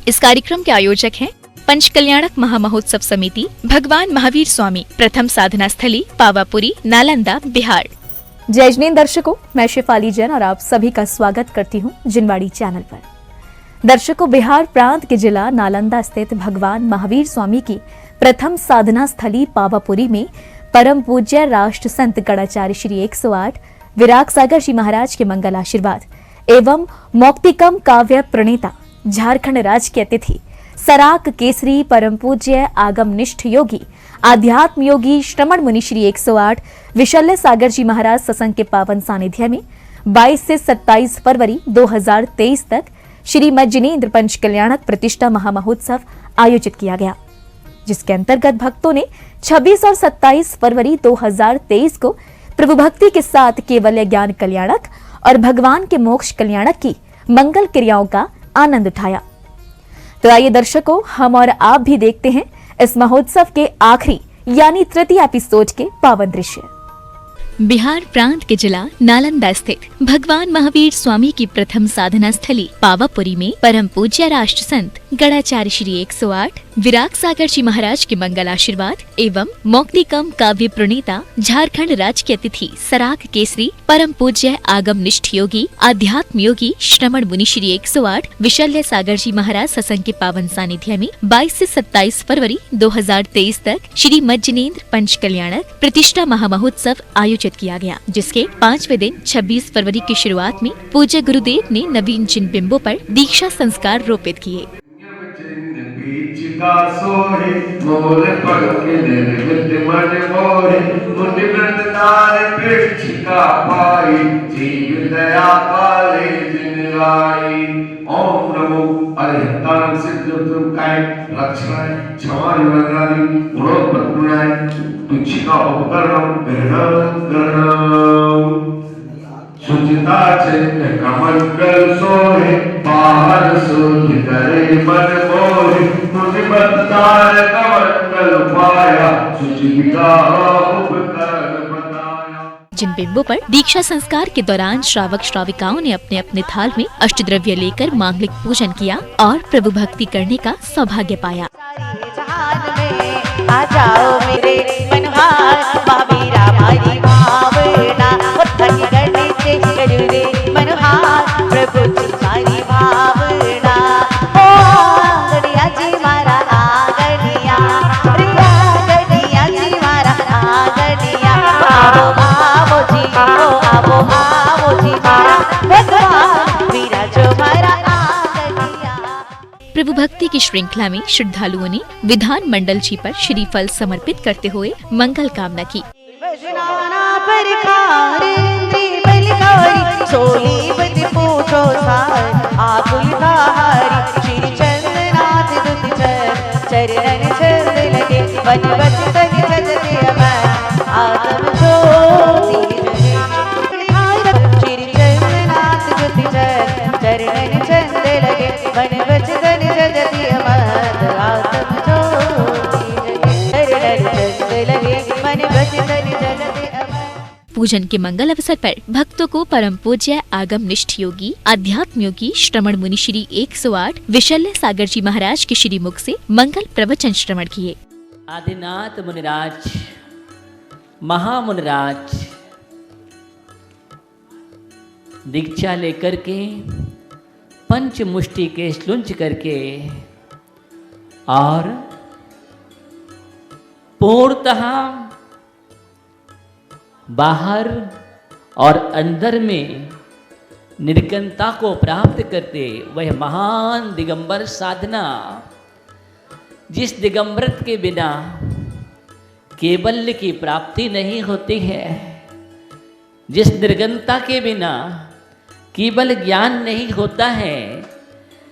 इस कार्यक्रम के आयोजक हैं पंचकल्याणक महामहोत्सव समिति, भगवान महावीर स्वामी प्रथम साधना स्थली, पावापुरी, नालंदा, बिहार। जय जिनेंद्र दर्शकों, मैं शेफाली जैन और आप सभी का स्वागत करती हूं जिनवाड़ी चैनल पर। दर्शकों, बिहार प्रांत के जिला नालंदा स्थित भगवान महावीर स्वामी की प्रथम साधना स्थली पावापुरी में परम पूज्य राष्ट्र संत गणाचार्य श्री 108 विराग सागर जी महाराज के मंगल आशीर्वाद एवं मौक्तिकम काव्य प्रणेता झारखंड राज्य के अतिथि सराक केसरी परम पूज्य आगमनिष्ठ योगी आध्यात्म योगी श्रमण मुनि श्री 108 विशल्य सागर जी महाराज सत्संग के पावन सानिध्य में 22 से 27 फरवरी 2023 तक श्रीमद जिनेंद्र पंचकल्याणक प्रतिष्ठा महामहोत्सव आयोजित किया गया, जिसके अंतर्गत भक्तों ने 26 और 27 फरवरी 2023 को प्रभु भक्ति के साथ केवल ज्ञान कल्याणक और भगवान के मोक्ष कल्याणक की मंगल क्रियाओं का आनंद उठाया। तो आइए दर्शकों, हम और आप भी देखते हैं इस महोत्सव के आखिरी यानी तृतीय एपिसोड के पावन दृश्य। बिहार प्रांत के जिला नालंदा स्थित भगवान महावीर स्वामी की प्रथम साधना स्थली पावापुरी में परम पूज्य राष्ट्र संत गणाचार्य श्री 108 विराग सागर जी महाराज के मंगल आशीर्वाद एवं मौक्तिकम काव्य प्रणेता झारखंड राज्य के अतिथि सराक केसरी परम पूज्य आगमनिष्ठ योगी आध्यात्म योगी श्रमण मुनि श्री 108 विशल्य सागर जी महाराज सत्संग के पावन सानिध्य में 22 से 27 फरवरी 2023 तक श्रीमद जिनेंद्र पंचकल्याणक प्रतिष्ठा महामहोत्सव आयोजित किया गया, जिसके 5वें दिन 26 फरवरी की शुरुआत में पूज्य गुरुदेव ने नवीन जिन बिंबों पर दीक्षा संस्कार रोपित किए। ओम नमो अरिहंतारं सिद्धोत्तरकाय लक्ष्मणाय क्षमाय वरदाय गुणोत्पन्नाय तुच्छिका उपकरणं गरणं सुचिता चैत्य कमंडल सोहे बाहर सुधि करे मन मोहे मुनिमत्तार कमंडल पाया सुचिका उपकरण बताया। जिन बिंबों पर दीक्षा संस्कार के दौरान श्रावक श्राविकाओं ने अपने अपने थाल में अष्टद्रव्य लेकर मांगलिक पूजन किया और प्रभु भक्ति करने का सौभाग्य पाया। आ जाओ मेरे मनहार महावीरा भाई भावना उठनी करने से करू रे मनहार प्रभु तुम्हारी भावना ओ गड़िया जी मारा आगड़िया रिया गड़िया जी मारा आगड़िया आवो आवो जी ओ आवो जी मारा भगवान वीरा जो मारा प्रभु भक्ति की श्रृंखला में श्रद्धालुओं ने विधान मंडल जी पर श्रीफल समर्पित करते हुए मंगल कामना की। पूजन के मंगल अवसर पर भक्तों को परम पूज्य आगमनिष्ठ योगी आध्यात्म योगी श्रमण मुनि श्री 108 विशल्य सागर जी महाराज के श्री मुख से मंगल प्रवचन श्रवण किए। आदिनाथ मुनिराज महामुनिराज दीक्षा लेकर के पंच मुष्टि के श्लुंच करके और पूर्णतः बाहर और अंदर में निर्गुणता को प्राप्त करते वह महान दिगंबर साधना, जिस दिगंबरत के बिना केवल्य की प्राप्ति नहीं होती है, जिस निर्गुणता के बिना केवल ज्ञान नहीं होता है,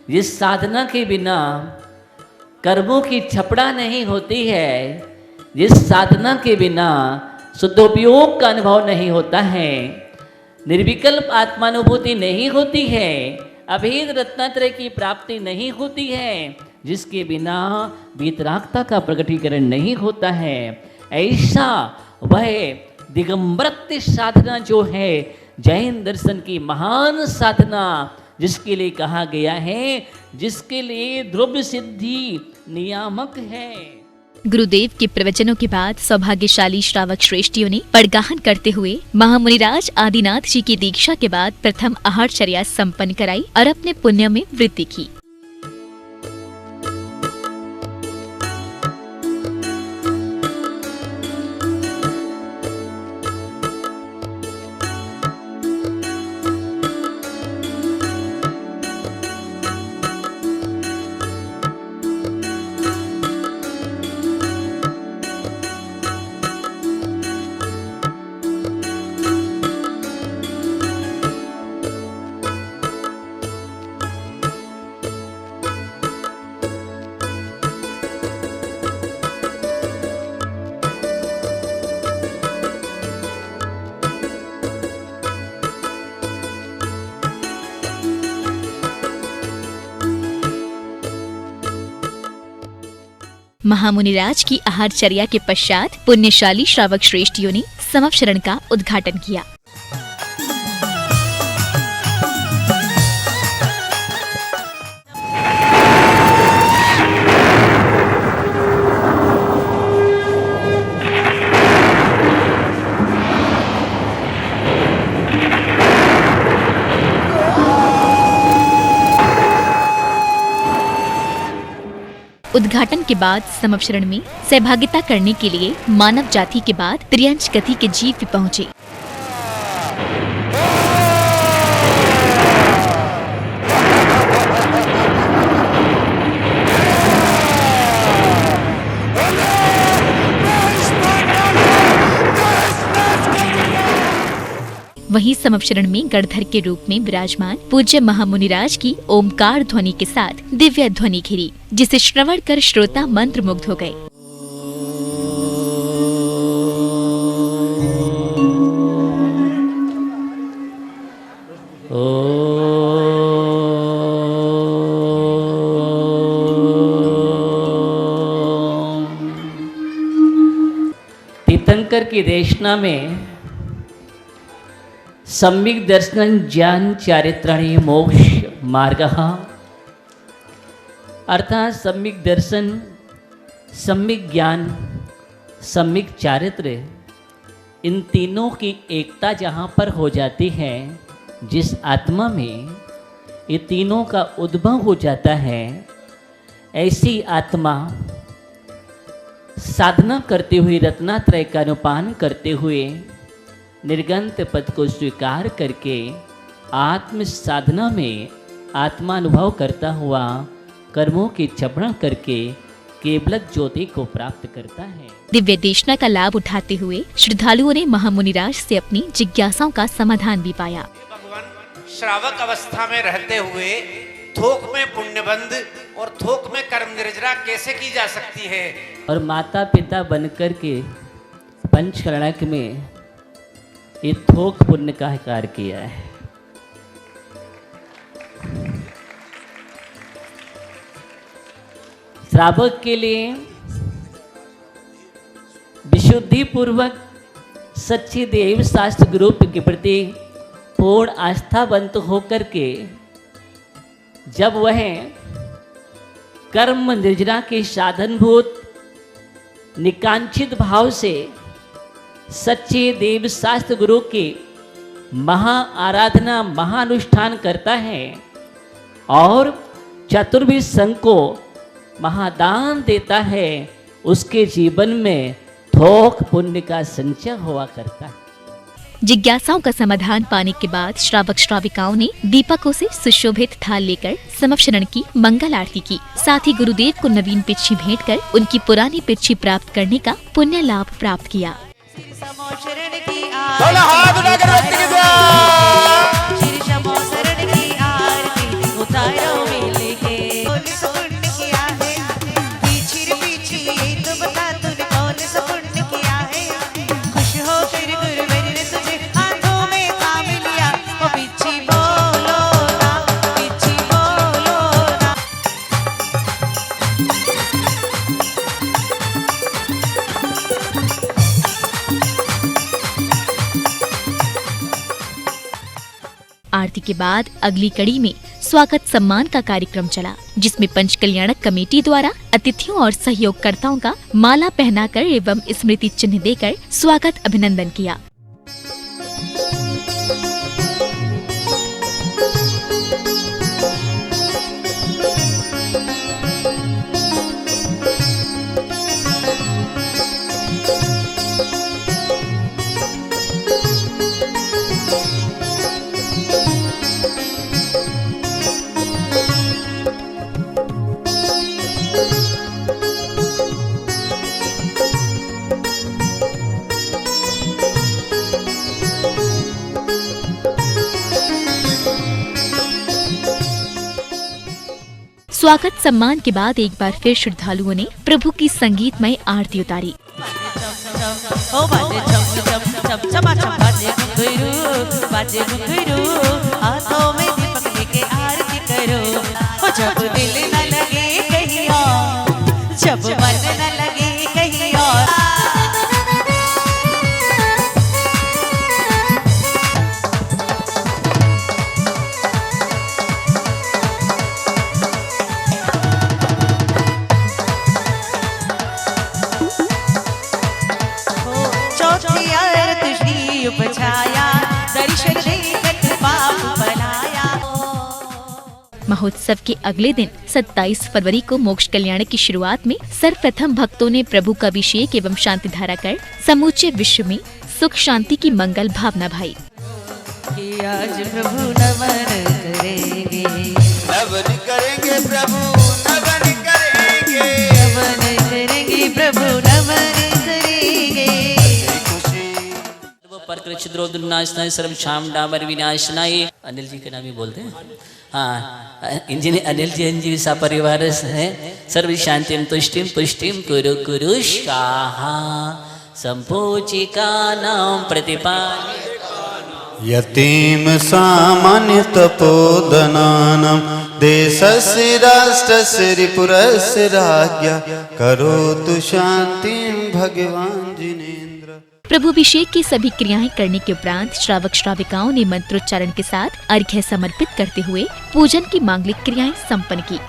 जिस साधना के बिना कर्मों की छपड़ा नहीं होती है, जिस साधना के बिना शुद्धोपयोग का अनुभव नहीं होता है, निर्विकल्प आत्मानुभूति नहीं होती है, अभेद रत्नात्रय की प्राप्ति नहीं होती है, जिसके बिना वीतरागता का प्रकटीकरण नहीं होता है, ऐसा वह दिगंबरत्व साधना जो है जैन दर्शन की महान साधना, जिसके लिए कहा गया है, जिसके लिए ध्रुव सिद्धि नियामक है। गुरुदेव के प्रवचनों के बाद सौभाग्यशाली श्रावक श्रेष्ठियों ने पड़गाहन करते हुए महामुनिराज आदिनाथ जी की दीक्षा के बाद प्रथम आहारचर्या संपन्न कराई और अपने पुण्य में वृद्धि की। महामुनिराज की आहारचर्या के पश्चात पुण्यशाली श्रावक श्रेष्ठियों ने समवशरण का उद्घाटन किया। उद्घाटन के बाद समवशरण में सहभागिता करने के लिए मानव जाति के बाद त्रियंच गति के जीव भी पहुंचे। वहीं समवशरण में गणधर के रूप में विराजमान पूज्य महामुनिराज की ओमकार ध्वनि के साथ दिव्य ध्वनि घिरी, जिसे श्रवण कर श्रोता मंत्र मुग्ध हो गए। तीर्थंकर की देशना में सम्यक दर्शन ज्ञान चारित्राणि मोक्ष मार्गः, अर्थात सम्यक दर्शन, सम्यक ज्ञान, सम्यक चारित्र, इन तीनों की एकता जहाँ पर हो जाती है, जिस आत्मा में ये तीनों का उद्भव हो जाता है, ऐसी आत्मा साधना करते हुए, रत्नात्रय का अनुपान करते हुए, निर्गंत पद को स्वीकार करके आत्म साधना में आत्मानुभव करता हुआ कर्मों की क्षपण करके केवल ज्योति को प्राप्त करता है। दिव्य देशना का लाभ उठाते हुए श्रद्धालुओं ने महामुनिराज से अपनी जिज्ञासाओं का समाधान भी पाया। भगवान श्रावक अवस्था में रहते हुए थोक में पुण्यबंध और थोक में कर्म निर्जरा कैसे की जा सकती है? और माता पिता बनकर के पंचकर्णक में ये थोक पुण्य का कार्य किया है। श्रावक के लिए विशुद्धि पूर्वक सच्चे देव शास्त्र गुरु के प्रति पूर्ण आस्थावंत होकर के जब वह कर्म निर्जरा के साधनभूत निकांक्षित भाव से सच्चे देव शास्त्र गुरु के महा आराधना महानुष्ठान करता है और चतुर्विध संघ को महादान देता है, उसके जीवन में थोक पुण्य का संचय हुआ करता है। जिज्ञासाओं का समाधान पाने के बाद श्रावक श्राविकाओं ने दीपकों से सुशोभित थाल लेकर समवशरण की मंगल आरती की। साथ ही गुरुदेव को नवीन पिच्छी भेंट कर उनकी पुरानी पिच्छी प्राप्त करने का पुण्य लाभ प्राप्त किया। समोशरण की आरती उतारो मिल के पुण्य किया है, पीछे पीछे ये तो बता तूने कौन सा पुण्य किया है? खुश हो फिर गुरुवर ने तुझे हाथों में थाम लिया, वो पीछे बोलो ना, पीछे बोलो ना। आरती के बाद अगली कड़ी में स्वागत सम्मान का कार्यक्रम चला, जिसमें पंच कल्याणक कमेटी द्वारा अतिथियों और सहयोगकर्ताओं का माला पहनाकर एवं स्मृति चिन्ह देकर स्वागत अभिनंदन किया। स्वागत सम्मान के बाद एक बार फिर श्रद्धालुओं ने प्रभु की संगीतमय आरती उतारी। ओ बाजे छम छम छम छमा छम बाजे घुंघरू हाथों में दीपक लेके आरती करो। ओ जब दिल न लगे कहीं और, जब मन न लगे कहीं और, उपछाया दर्शन देखत पाप बनाया। महोत्सव के अगले दिन 27 फरवरी को मोक्ष कल्याण की शुरुआत में सर्वप्रथम भक्तों ने प्रभु का अभिषेक एवं शांति धारा कर समूचे विश्व में सुख शांति की मंगल भावना भाई। कि आज प्रभु नमन करेंगे, नमन करेंगे प्रभु, नमन करेंगे, नमन करेंगे प्रभु, नमन करेंगे। परकृष्णद्रोदुन्नाशनाय सर्व शाम डामर विनाशनाय। अनिल जी के नाम ही बोलते हैं। हाँ, इंजीनियर अनिल जी सा परिवार है। सर्व शांतिम तुष्टिम पुष्टिम कुरु कुरु स्वाहा संपूचिका नाम प्रतिपाल। यतीम सामान्य तपोधनानां देशस्य राष्ट्रस्य रिपुरस्य राज्ञा करोतु शांतिं भगवान जिनेन्द्र। प्रभुभिषेक की सभी क्रियाएं करने के उपरांत श्रावक श्राविकाओं ने मंत्रोच्चारण के साथ अर्घ्य समर्पित करते हुए पूजन की मांगलिक क्रियाएं संपन्न की।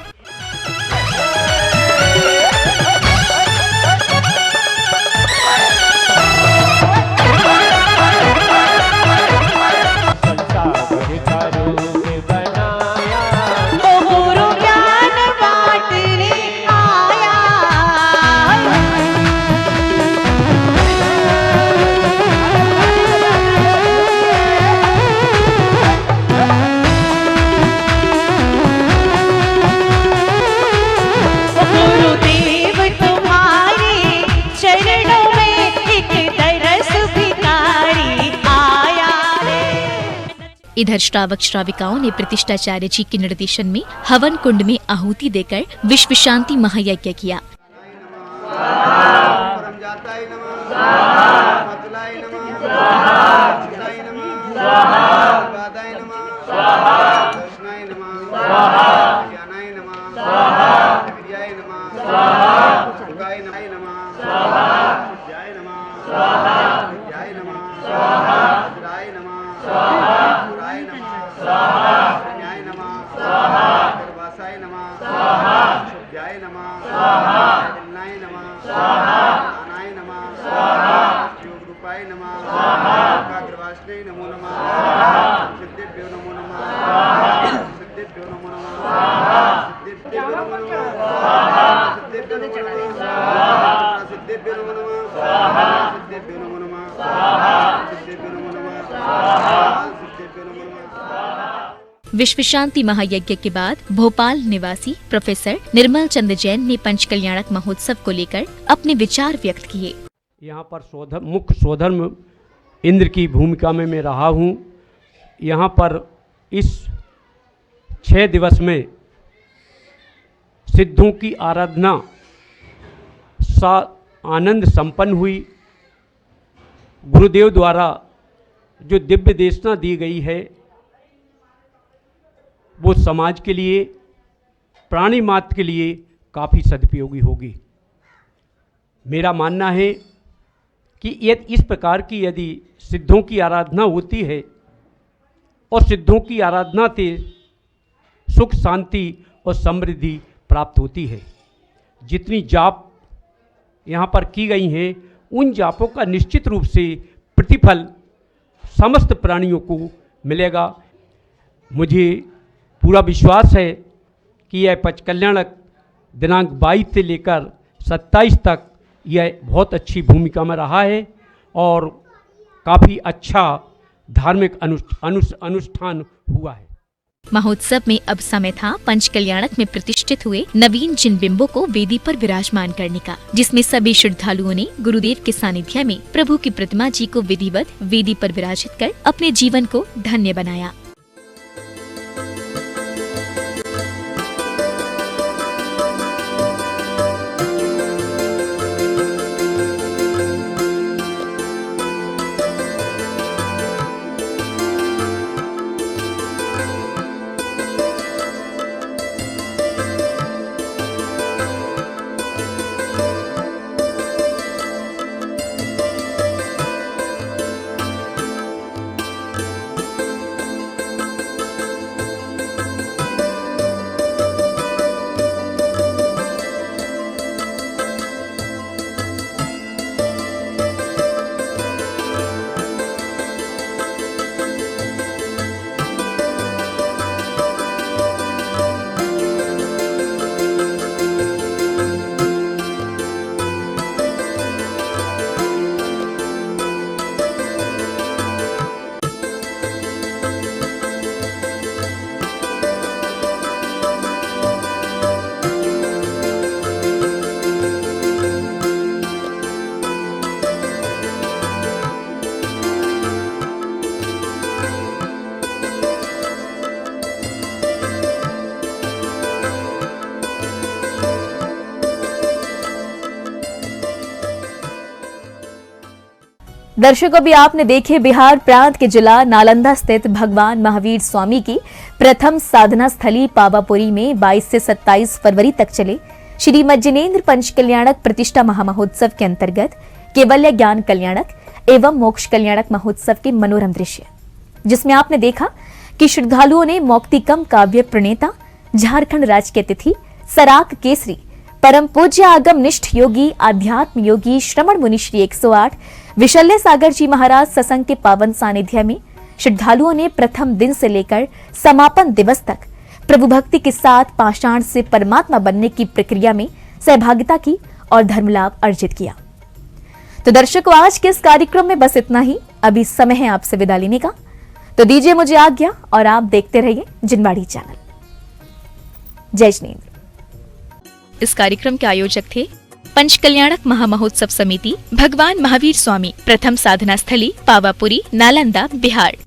इधर श्रावक श्राविकाओं ने प्रतिष्ठाचार्य जी के निर्देशन में हवन कुंड में आहुति देकर विश्व शांति महायज्ञ किया। विश्व शांति महायज्ञ के बाद भोपाल निवासी प्रोफेसर निर्मल चंद्र जैन ने पंच कल्याणक महोत्सव को लेकर अपने विचार व्यक्त किए। यहाँ पर मुख्य स्वधर्म इंद्र की भूमिका में मैं रहा हूँ। यहाँ पर इस 6 दिवस में सिद्धों की आराधना आनंद संपन्न हुई। गुरुदेव द्वारा जो दिव्य देशना दी गई है वो समाज के लिए, प्राणी मात्र के लिए काफ़ी सदुपयोगी होगी। मेरा मानना है कि इस प्रकार की यदि सिद्धों की आराधना होती है और सिद्धों की आराधना से सुख शांति और समृद्धि प्राप्त होती है। जितनी जाप यहाँ पर की गई हैं, उन जापों का निश्चित रूप से प्रतिफल समस्त प्राणियों को मिलेगा। मुझे पूरा विश्वास है कि यह पच कल्याणक दिनांक 22 से लेकर 27 तक यह बहुत अच्छी भूमिका में रहा है और काफ़ी अच्छा धार्मिक अनुष्ठान हुआ है। महोत्सव में अब समय था पंच कल्याणक में प्रतिष्ठित हुए नवीन जिन बिंबों को वेदी पर विराजमान करने का, जिसमें सभी श्रद्धालुओं ने गुरुदेव के सानिध्य में प्रभु की प्रतिमा जी को विधिवत वेदी पर विराजित कर अपने जीवन को धन्य बनाया। दर्शकों, अभी आपने देखे बिहार प्रांत के जिला नालंदा स्थित भगवान महावीर स्वामी की प्रथम साधना स्थली पावापुरी में 22 से 27 फरवरी तक चले श्री मज्जिनेन्द्र पंच कल्याणक प्रतिष्ठा महामहोत्सव के अंतर्गत केवल्य ज्ञान कल्याणक एवं मोक्ष कल्याणक महोत्सव के मनोरम दृश्य, जिसमें आपने देखा कि श्रद्धालुओं ने मौक्तिकम काव्य प्रणेता झारखंड राज्य के तिथि सराक केसरी परम पूज्य आगम निष्ठ योगी आध्यात्म योगी श्रमण मुनि श्री 108 विशल्य सागर जी महाराज सत्संग के पावन सानिध्य में श्रद्धालुओं ने प्रथम दिन से लेकर समापन दिवस तक प्रभु भक्ति के साथ पाषाण से परमात्मा बनने की प्रक्रिया में सहभागिता की और धर्म लाभ अर्जित किया। तो दर्शकों, आज के इस कार्यक्रम में बस इतना ही। अभी समय है आपसे विदा लेने का, तो दीजिए मुझे आज्ञा और आप देखते रहिए जिनवाड़ी चैनल। जय जिनेंद्र। इस कार्यक्रम के आयोजक थे पंच कल्याणक महामहोत्सव समिति, भगवान महावीर स्वामी, प्रथम साधना स्थली पावापुरी, नालंदा, बिहार।